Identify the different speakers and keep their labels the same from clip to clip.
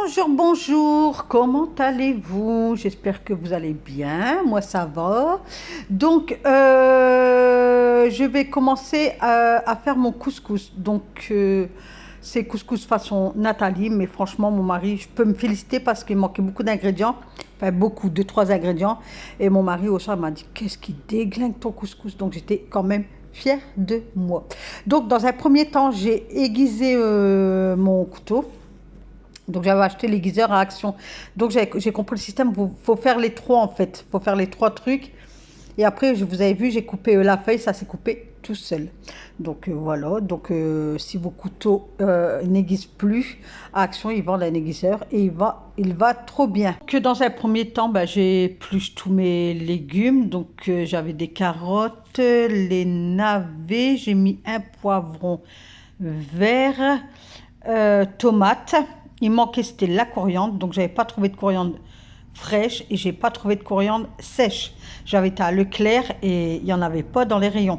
Speaker 1: Bonjour, bonjour, comment allez-vous? J'espère que vous allez bien, moi ça va. Donc, je vais commencer à faire mon couscous. Donc, c'est couscous façon Nathalie, mais franchement, mon mari, je peux me féliciter parce qu'il manquait beaucoup d'ingrédients, enfin beaucoup, deux, trois ingrédients. Et mon mari au soir m'a dit, qu'est-ce qui déglingue ton couscous? Donc, j'étais quand même fière de moi. Donc, dans un premier temps, j'ai aiguisé mon couteau. Donc j'avais acheté l'aiguiseur à Action. Donc j'ai compris le système, il faut faire les trois en fait. Il faut faire les trois trucs. Et après, vous avez vu, j'ai coupé la feuille, ça s'est coupé tout seul. Donc voilà, donc si vos couteaux n'aiguisent plus, à Action, ils vendent un aiguiseur et il va trop bien. Que dans un premier temps, bah, j'ai épluché tous mes légumes. Donc j'avais des carottes, les navets, j'ai mis un poivron vert, tomates. Il manquait, c'était la coriandre, donc j'avais pas trouvé de coriandre fraîche et j'ai pas trouvé de coriandre sèche. J'avais été à Leclerc et il y en avait pas dans les rayons.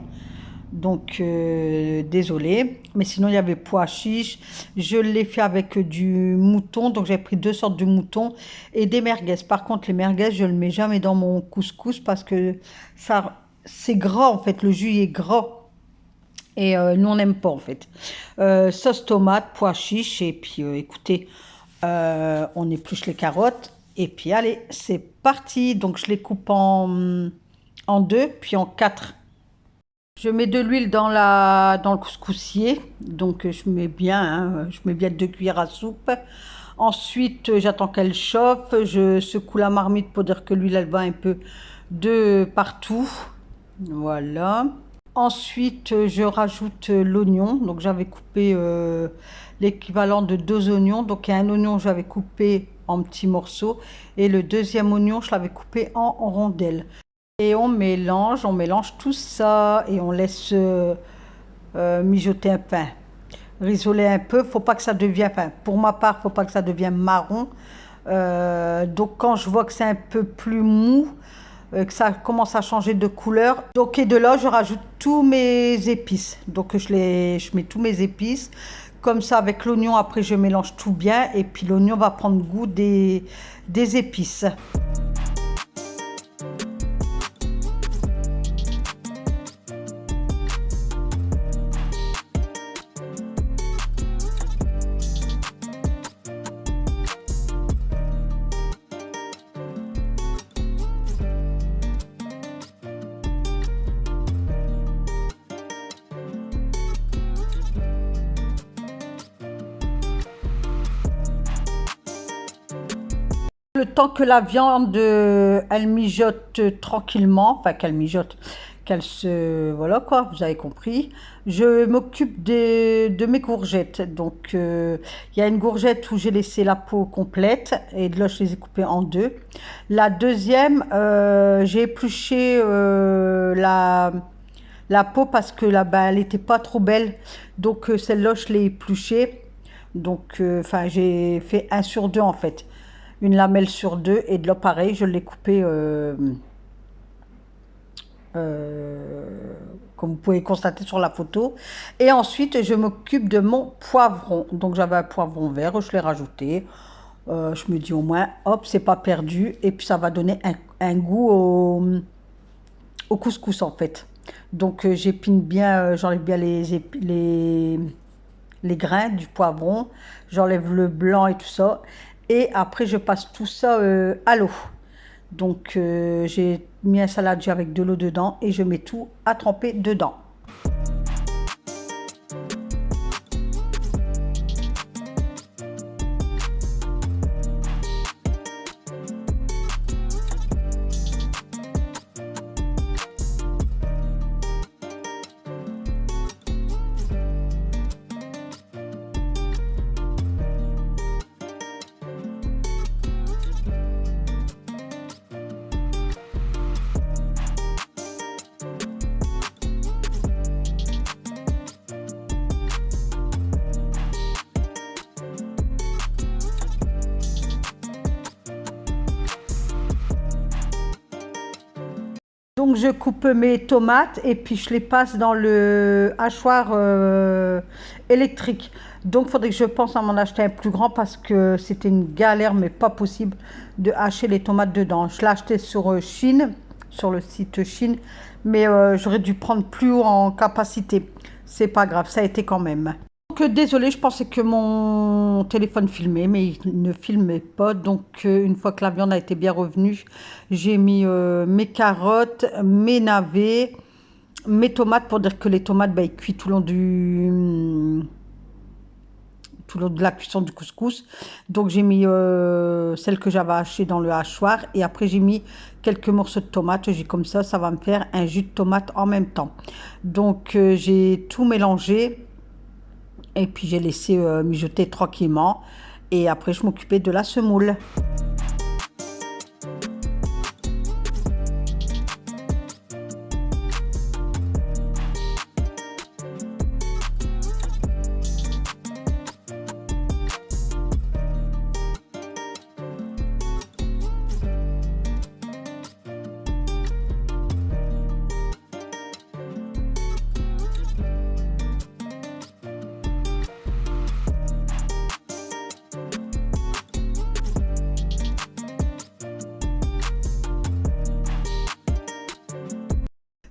Speaker 1: Donc désolé, mais sinon il y avait pois chiches. Je l'ai fait avec du mouton, donc j'ai pris deux sortes de mouton et des merguez. Par contre les merguez, je le mets jamais dans mon couscous parce que ça c'est gras en fait, le jus est gras. Et nous, on n'aime pas en fait. Sauce tomate, pois chiche. Et puis, écoutez, on épluche les carottes. Et puis, allez, c'est parti. Donc, je les coupe en deux, puis en quatre. Je mets de l'huile dans le couscoussier. Donc, je mets bien, hein, je mets bien 2 cuillères à soupe. Ensuite, j'attends qu'elle chauffe. Je secoue la marmite pour dire que l'huile, elle va un peu de partout. Voilà. Ensuite, je rajoute l'oignon. Donc, j'avais coupé l'équivalent de 2 oignons. Donc, un oignon, j'avais coupé en petits morceaux. Et le deuxième oignon, je l'avais coupé en rondelles. Et on mélange tout ça. Et on laisse mijoter un peu, risoler un peu. Faut pas que ça devienne, enfin, pour ma part, faut pas que ça devienne marron. Donc, quand je vois que c'est un peu plus mou, que ça commence à changer de couleur. Donc, et de là, je rajoute tous mes épices. Donc, je mets tous mes épices. Comme ça, avec l'oignon, après, je mélange tout bien. Et puis, l'oignon va prendre goût des épices. Le temps que la viande, elle mijote tranquillement, enfin qu'elle mijote, qu'elle se... Voilà quoi, vous avez compris. Je m'occupe de mes courgettes. Donc, il y a une courgette où j'ai laissé la peau complète et de là, je les ai coupées en deux. La deuxième, j'ai épluché la peau parce que là-bas, elle n'était pas trop belle. Donc, celle-là, je l'ai épluchée. Donc, enfin, j'ai fait 1/2 en fait. Une lamelle sur deux et de là pareil je l'ai coupé comme vous pouvez constater sur la photo. Et ensuite je m'occupe de mon poivron. Donc j'avais un poivron vert, je l'ai rajouté. Je me dis au moins hop, c'est pas perdu et puis ça va donner un goût au couscous en fait. Donc j'épine bien, j'enlève bien les grains du poivron, j'enlève le blanc et tout ça. Et après, je passe tout ça à l'eau. Donc, j'ai mis un saladier avec de l'eau dedans et je mets tout à tremper dedans. Donc je coupe mes tomates et puis je les passe dans le hachoir électrique. Donc, il faudrait que je pense à m'en acheter un plus grand parce que c'était une galère, mais pas possible de hacher les tomates dedans. Je l'ai acheté sur Chine, sur le site Chine, mais j'aurais dû prendre plus haut en capacité. C'est pas grave, ça a été quand même. Donc, désolé, je pensais que mon téléphone filmait, mais il ne filmait pas. Donc, une fois que la viande a été bien revenue, j'ai mis mes carottes, mes navets, mes tomates pour dire que les tomates, bah, ils cuisent tout le long de la cuisson du couscous. Donc, j'ai mis celle que j'avais hachée dans le hachoir et après, j'ai mis quelques morceaux de tomates. J'ai comme ça va me faire un jus de tomate en même temps. Donc, j'ai tout mélangé. Et puis j'ai laissé mijoter tranquillement. Et après, je m'occupais de la semoule.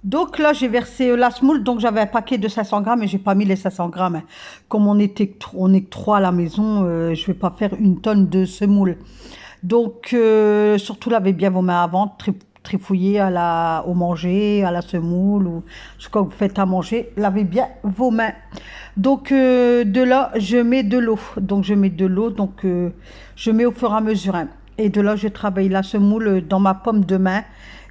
Speaker 1: Donc là, j'ai versé la semoule. Donc j'avais un paquet de 500 grammes et j'ai pas mis les 500 grammes, hein. Comme on est que trois à la maison, je vais pas faire une tonne de semoule. Donc surtout lavez bien vos mains avant, trifouiller au manger, à la semoule ou ce que vous faites à manger, lavez bien vos mains. Donc de là, je mets de l'eau. Donc je mets de l'eau, donc je mets au fur et à mesure, hein. Et de là, je travaille la semoule dans ma paume de main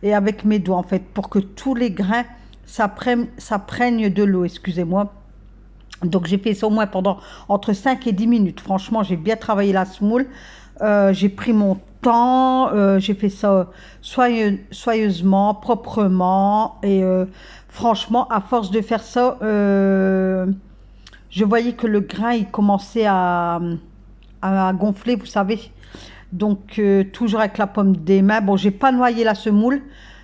Speaker 1: et avec mes doigts en fait pour que tous les grains ça prenne de l'eau, excusez-moi. Donc j'ai fait ça au moins pendant entre 5 et 10 minutes. Franchement, j'ai bien travaillé la semoule. J'ai pris mon temps, j'ai fait ça soigneusement, proprement. Et franchement, à force de faire ça, je voyais que le grain, il commençait à gonfler, vous savez. Donc, toujours avec la paume des mains. Bon, j'ai pas noyé la semoule.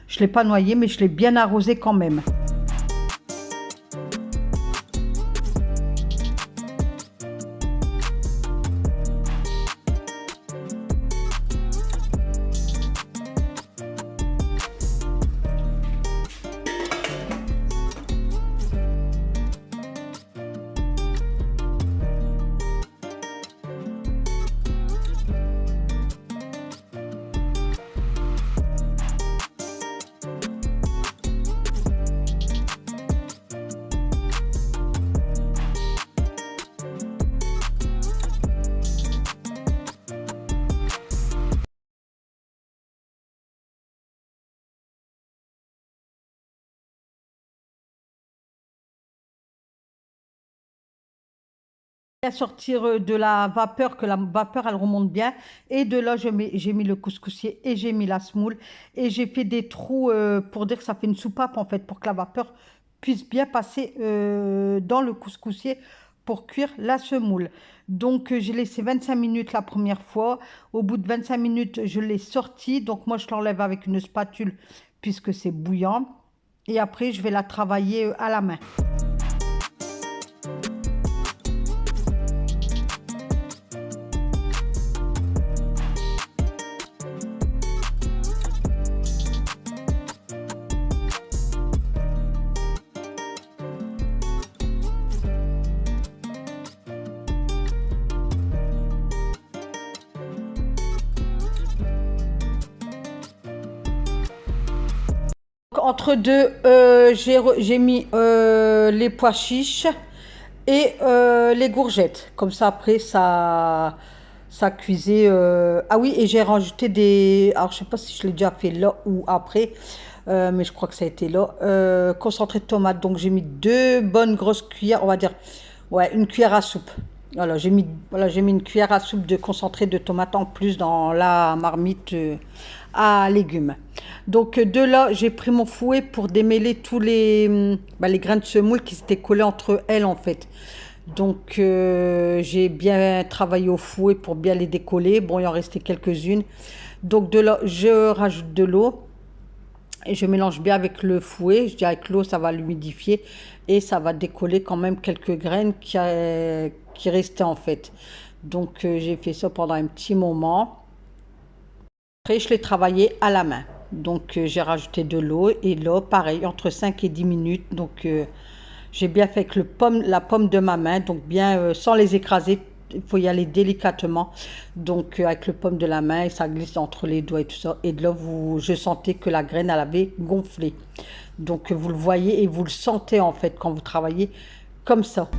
Speaker 1: Je ne l'ai pas noyée, mais je l'ai bien arrosée quand même. À sortir de la vapeur, que la vapeur elle remonte bien, et de là j'ai mis le couscoussier et j'ai mis la semoule et j'ai fait des trous pour dire que ça fait une soupape en fait, pour que la vapeur puisse bien passer dans le couscoussier pour cuire la semoule. Donc j'ai laissé 25 minutes la première fois. Au bout de 25 minutes je l'ai sorti, donc moi je l'enlève avec une spatule puisque c'est bouillant et après je vais la travailler à la main. Entre deux, j'ai mis les pois chiches et les courgettes. Comme ça, après, ça cuisait. Ah oui, et j'ai rajouté des. Alors, je sais pas si je l'ai déjà fait là ou après, mais je crois que ça a été là. Concentré de tomates. Donc, j'ai mis deux bonnes grosses cuillères, on va dire. Ouais, une cuillère à soupe. Voilà, j'ai mis une cuillère à soupe de concentré de tomates en plus dans la marmite à légumes. Donc de là, j'ai pris mon fouet pour démêler tous les grains de semoule qui s'étaient collés entre elles en fait. Donc j'ai bien travaillé au fouet pour bien les décoller. Bon, il en restait quelques-unes. Donc de là, je rajoute de l'eau. Et je mélange bien avec le fouet. Je dis avec l'eau, ça va l'humidifier et ça va décoller quand même quelques graines qui restaient en fait. Donc j'ai fait ça pendant un petit moment. Après, je l'ai travaillé à la main. Donc j'ai rajouté de l'eau et là, pareil, entre 5 et 10 minutes. Donc j'ai bien fait avec la pomme de ma main, donc bien sans les écraser. Il faut y aller délicatement. Donc avec le pomme de la main, et ça glisse entre les doigts et tout ça. Et de là, je sentais que la graine, elle avait gonflé. Donc vous le voyez et vous le sentez en fait quand vous travaillez comme ça.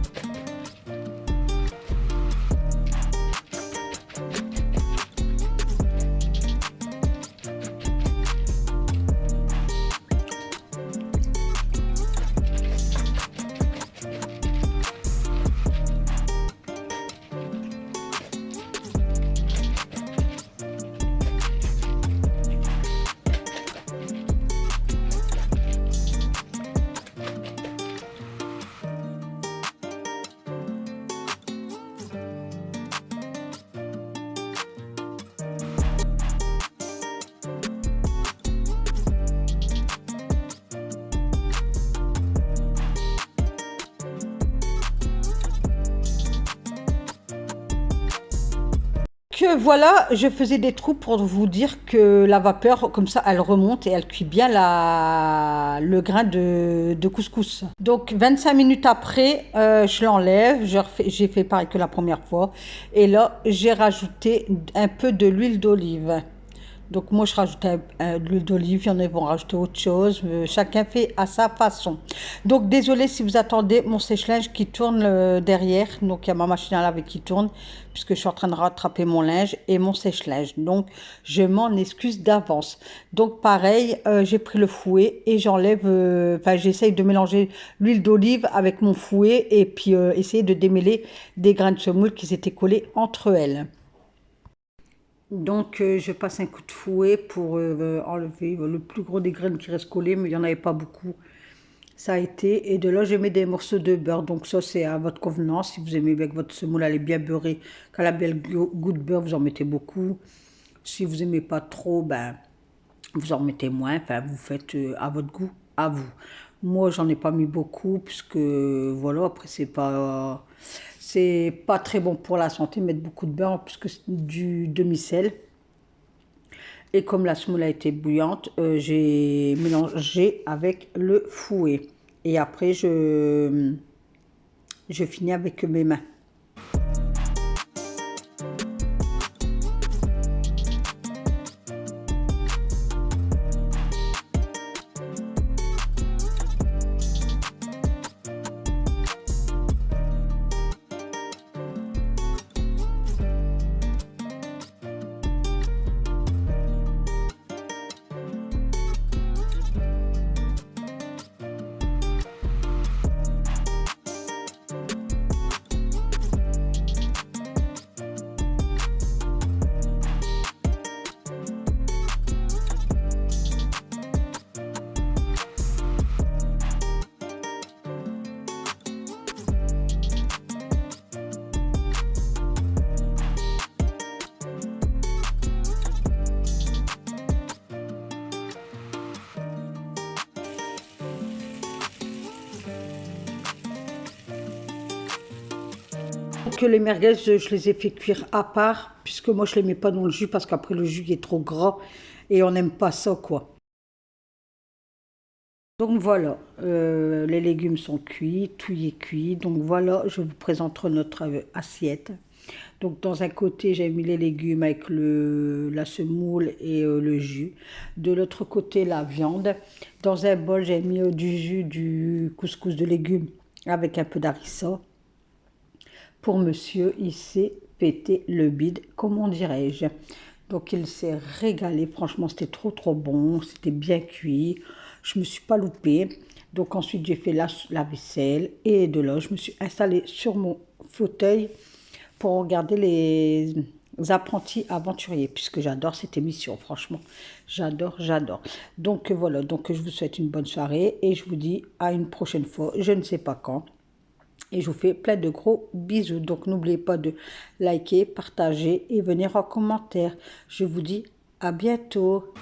Speaker 1: Que voilà, je faisais des trous pour vous dire que la vapeur, comme ça, elle remonte et elle cuit bien le grain de couscous. Donc 25 minutes après, je l'enlève, j'ai fait pareil que la première fois. Et là, j'ai rajouté un peu de l'huile d'olive. Donc moi je rajoute de l'huile d'olive, il y en a qui vont rajouter autre chose, chacun fait à sa façon. Donc désolé si vous attendez mon sèche-linge qui tourne derrière, donc il y a ma machine à laver qui tourne, puisque je suis en train de rattraper mon linge et mon sèche-linge. Donc je m'en excuse d'avance. Donc pareil, j'ai pris le fouet et j'enlève, j'essaye de mélanger l'huile d'olive avec mon fouet et puis essayer de démêler des grains de semoule qui s'étaient collés entre elles. Donc, je passe un coup de fouet pour enlever le plus gros des graines qui restent collées, mais il n'y en avait pas beaucoup. Ça a été. Et de là, je mets des morceaux de beurre. Donc, ça, c'est à votre convenance. Si vous aimez bien que votre semoule, elle est bien beurrée, qu'elle a bien le goût de beurre, vous en mettez beaucoup. Si vous n'aimez pas trop, ben, vous en mettez moins. Enfin, vous faites à votre goût, à vous. Moi, j'en ai pas mis beaucoup, puisque voilà, après, c'est pas très bon pour la santé, mettre beaucoup de beurre, puisque c'est du demi-sel. Et comme la semoule a été bouillante, j'ai mélangé avec le fouet. Et après, je finis avec mes mains. Que les merguez, je les ai fait cuire à part, puisque moi je les mets pas dans le jus, parce qu'après le jus est trop gras et on n'aime pas ça, quoi. Donc voilà, les légumes sont cuits, tout y est cuit. Donc voilà, je vous présente notre assiette. Donc dans un côté, j'ai mis les légumes avec la semoule et le jus. De l'autre côté, la viande. Dans un bol, j'ai mis du jus du couscous de légumes avec un peu d'harissa. Pour monsieur, il s'est pété le bide, comment dirais-je. Donc il s'est régalé, franchement c'était trop bon, c'était bien cuit, je me suis pas loupée. Donc ensuite j'ai fait la vaisselle et de là je me suis installée sur mon fauteuil pour regarder les apprentis aventuriers, puisque j'adore cette émission, franchement, j'adore. Donc voilà, donc je vous souhaite une bonne soirée et je vous dis à une prochaine fois, je ne sais pas quand. Et je vous fais plein de gros bisous. Donc n'oubliez pas de liker, partager et venir en commentaire. Je vous dis à bientôt.